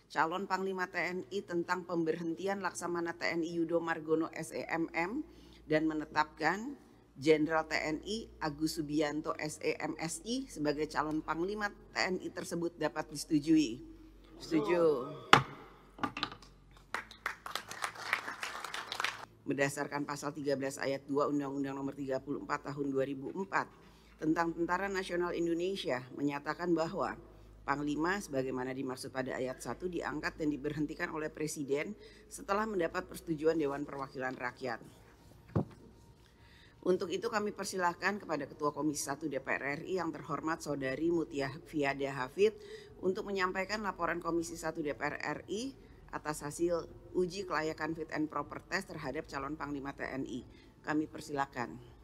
calon Panglima TNI tentang pemberhentian Laksamana TNI Yudo Margono SEMM dan menetapkan Jenderal TNI Agus Subianto SEMSI sebagai calon Panglima TNI tersebut dapat disetujui. Setuju. Berdasarkan pasal 13 ayat 2 Undang-Undang Nomor 34 Tahun 2004 tentang Tentara Nasional Indonesia menyatakan bahwa Panglima sebagaimana dimaksud pada ayat 1 diangkat dan diberhentikan oleh Presiden setelah mendapat persetujuan Dewan Perwakilan Rakyat. Untuk itu kami persilahkan kepada Ketua Komisi 1 DPR RI yang terhormat Saudari Mutia Fiada Hafid untuk menyampaikan laporan Komisi 1 DPR RI atas hasil uji kelayakan fit and proper test terhadap calon Panglima TNI. Kami persilakan.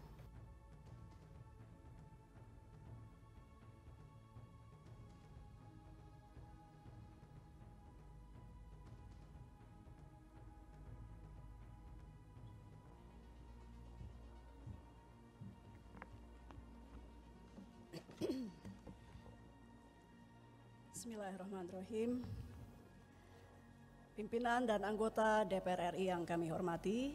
Bismillahirrahmanirrahim. Pimpinan dan anggota DPR RI yang kami hormati,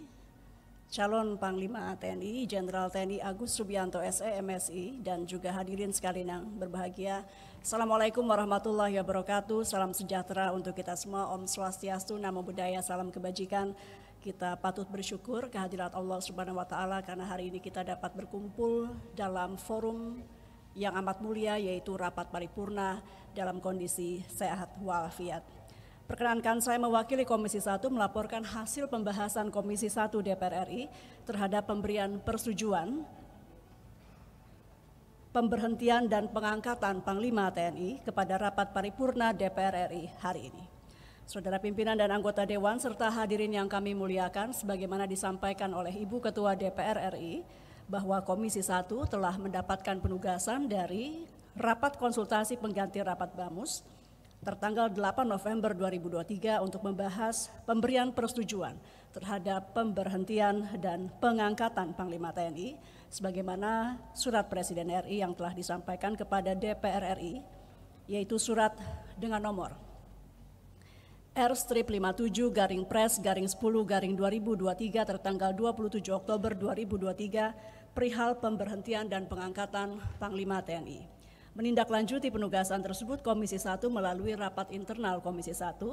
calon Panglima TNI Jenderal TNI Agus Subianto SEMSI dan juga hadirin sekalian yang berbahagia. Assalamualaikum warahmatullahi wabarakatuh. Salam sejahtera untuk kita semua. Om Swastiastu, Namo Buddhaya, salam kebajikan. Kita patut bersyukur kehadirat Allah Subhanahu wa taala karena hari ini kita dapat berkumpul dalam forum yang amat mulia, yaitu rapat paripurna dalam kondisi sehat walafiat. Perkenankan saya mewakili Komisi 1 melaporkan hasil pembahasan Komisi 1 DPR RI terhadap pemberian persetujuan pemberhentian dan pengangkatan Panglima TNI kepada rapat paripurna DPR RI hari ini. Saudara pimpinan dan anggota Dewan serta hadirin yang kami muliakan, sebagaimana disampaikan oleh Ibu Ketua DPR RI bahwa Komisi 1 telah mendapatkan penugasan dari rapat konsultasi pengganti rapat BAMUS tertanggal 8 November 2023 untuk membahas pemberian persetujuan terhadap pemberhentian dan pengangkatan Panglima TNI sebagaimana surat Presiden RI yang telah disampaikan kepada DPR RI, yaitu surat dengan nomor R-57-Pres-10-2023 tertanggal 27 Oktober 2023 perihal pemberhentian dan pengangkatan Panglima TNI. Menindaklanjuti penugasan tersebut, Komisi 1 melalui rapat internal Komisi 1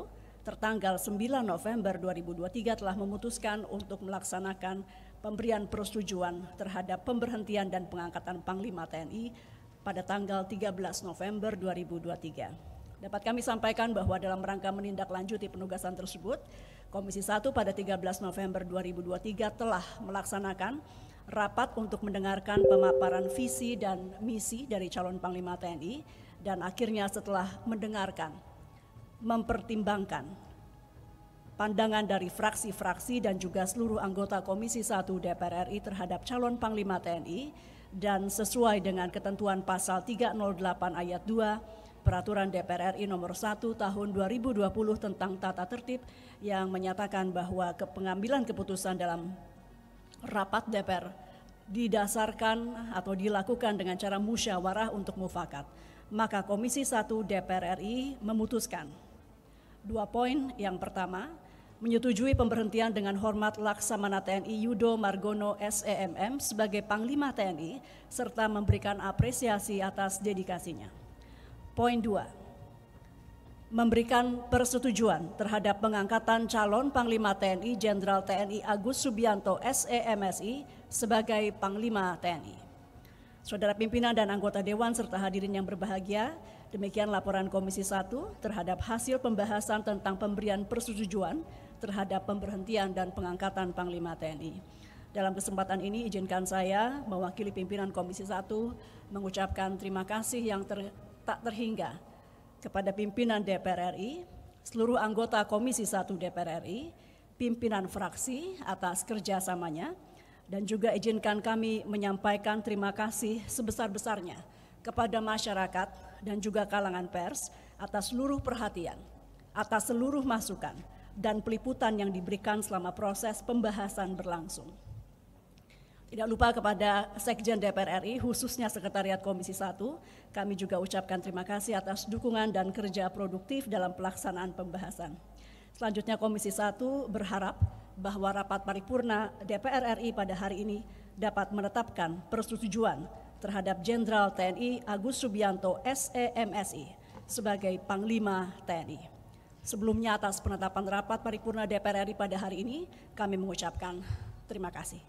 tertanggal 9 November 2023 telah memutuskan untuk melaksanakan pemberian persetujuan terhadap pemberhentian dan pengangkatan Panglima TNI pada tanggal 13 November 2023. Dapat kami sampaikan bahwa dalam rangka menindaklanjuti penugasan tersebut, Komisi 1 pada 13 November 2023 telah melaksanakan rapat untuk mendengarkan pemaparan visi dan misi dari calon Panglima TNI dan akhirnya setelah mendengarkan, mempertimbangkan pandangan dari fraksi-fraksi dan juga seluruh anggota Komisi 1 DPR RI terhadap calon Panglima TNI dan sesuai dengan ketentuan pasal 308 ayat 2 Peraturan DPR RI nomor 1 tahun 2020 tentang tata tertib yang menyatakan bahwa pengambilan keputusan dalam rapat DPR didasarkan atau dilakukan dengan cara musyawarah untuk mufakat. Maka Komisi 1 DPR RI memutuskan 2 poin. Yang pertama, menyetujui pemberhentian dengan hormat Laksamana TNI Yudo Margono SEMM sebagai Panglima TNI serta memberikan apresiasi atas dedikasinya. Poin 2, memberikan persetujuan terhadap pengangkatan calon Panglima TNI Jenderal TNI Agus Subianto SEMSI sebagai Panglima TNI. Saudara pimpinan dan anggota Dewan serta hadirin yang berbahagia, demikian laporan Komisi 1 terhadap hasil pembahasan tentang pemberian persetujuan terhadap pemberhentian dan pengangkatan Panglima TNI. Dalam kesempatan ini izinkan saya mewakili pimpinan Komisi 1 mengucapkan terima kasih yang tak terhingga kepada pimpinan DPR RI, seluruh anggota Komisi 1 DPR RI, pimpinan fraksi atas kerjasamanya, dan juga izinkan kami menyampaikan terima kasih sebesar-besarnya kepada masyarakat dan juga kalangan pers atas seluruh perhatian, atas seluruh masukan dan peliputan yang diberikan selama proses pembahasan berlangsung. Tidak lupa kepada Sekjen DPR RI, khususnya Sekretariat Komisi 1, kami juga ucapkan terima kasih atas dukungan dan kerja produktif dalam pelaksanaan pembahasan. Selanjutnya Komisi 1 berharap bahwa rapat paripurna DPR RI pada hari ini dapat menetapkan persetujuan terhadap Jenderal TNI Agus Subianto SE/MSI sebagai Panglima TNI. Sebelumnya atas penetapan rapat paripurna DPR RI pada hari ini, kami mengucapkan terima kasih.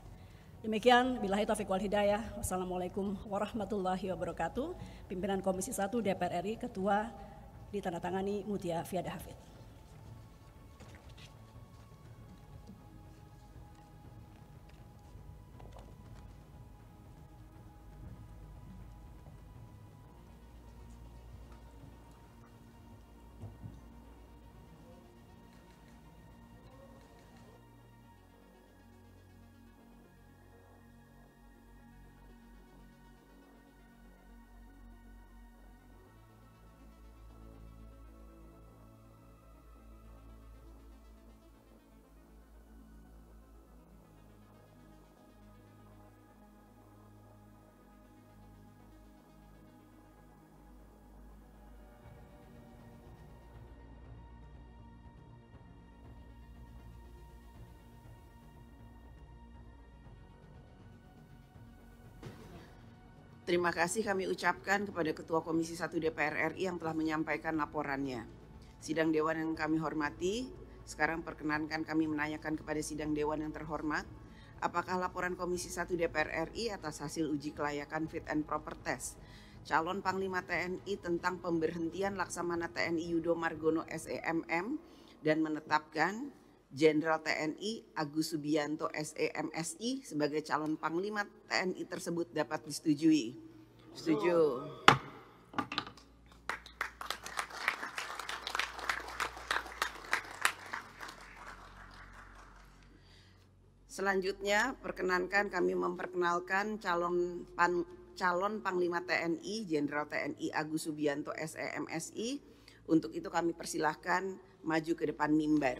Demikian, billahi taufiq wal hidayah. Wassalamualaikum warahmatullahi wabarakatuh. Pimpinan Komisi 1 DPR RI, Ketua ditandatangani Mutia Fiada Hafid. Terima kasih kami ucapkan kepada Ketua Komisi 1 DPR RI yang telah menyampaikan laporannya. Sidang Dewan yang kami hormati, sekarang perkenankan kami menanyakan kepada Sidang Dewan yang terhormat, apakah laporan Komisi 1 DPR RI atas hasil uji kelayakan fit and proper test calon Panglima TNI tentang pemberhentian Laksamana TNI Yudo Margono SEMM dan menetapkan Jenderal TNI Agus Subianto SE/MSI sebagai calon Panglima TNI tersebut dapat disetujui. Setuju. Selanjutnya, perkenankan kami memperkenalkan calon Panglima TNI Jenderal TNI Agus Subianto SE/MSI. Untuk itu kami persilahkan maju ke depan mimbar.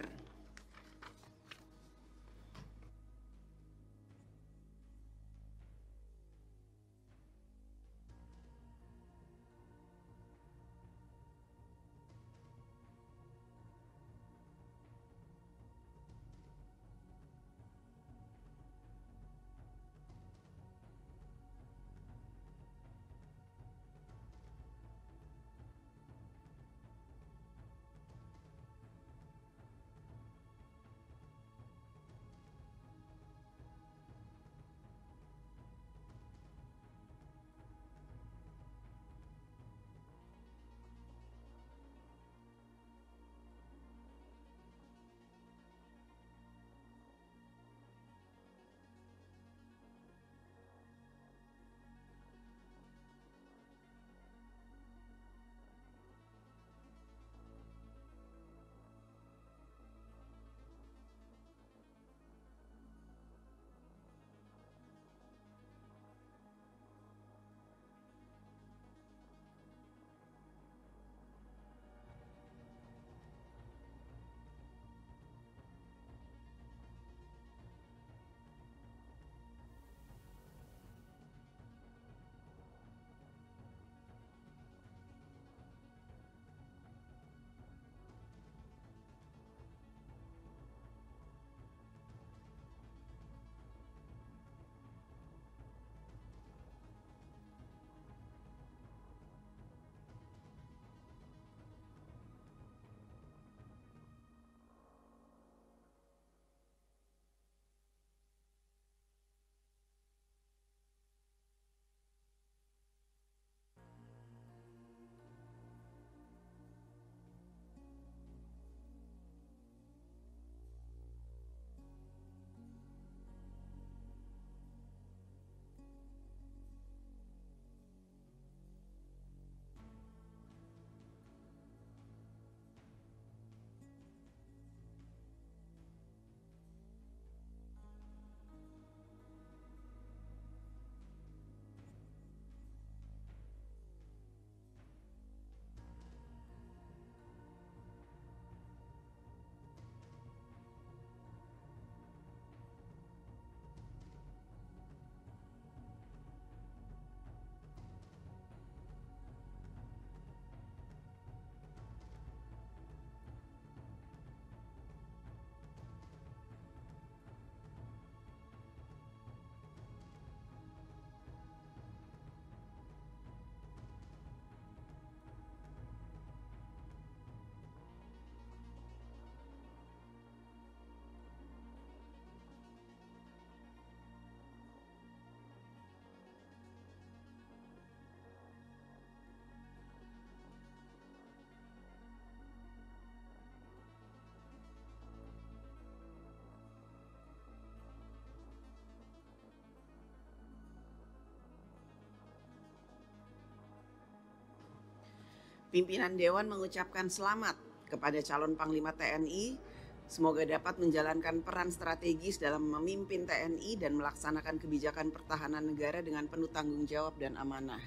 Pimpinan Dewan mengucapkan selamat kepada calon Panglima TNI. Semoga dapat menjalankan peran strategis dalam memimpin TNI dan melaksanakan kebijakan pertahanan negara dengan penuh tanggung jawab dan amanah.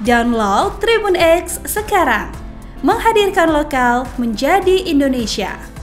Download Tribun X sekarang, menghadirkan lokal menjadi Indonesia.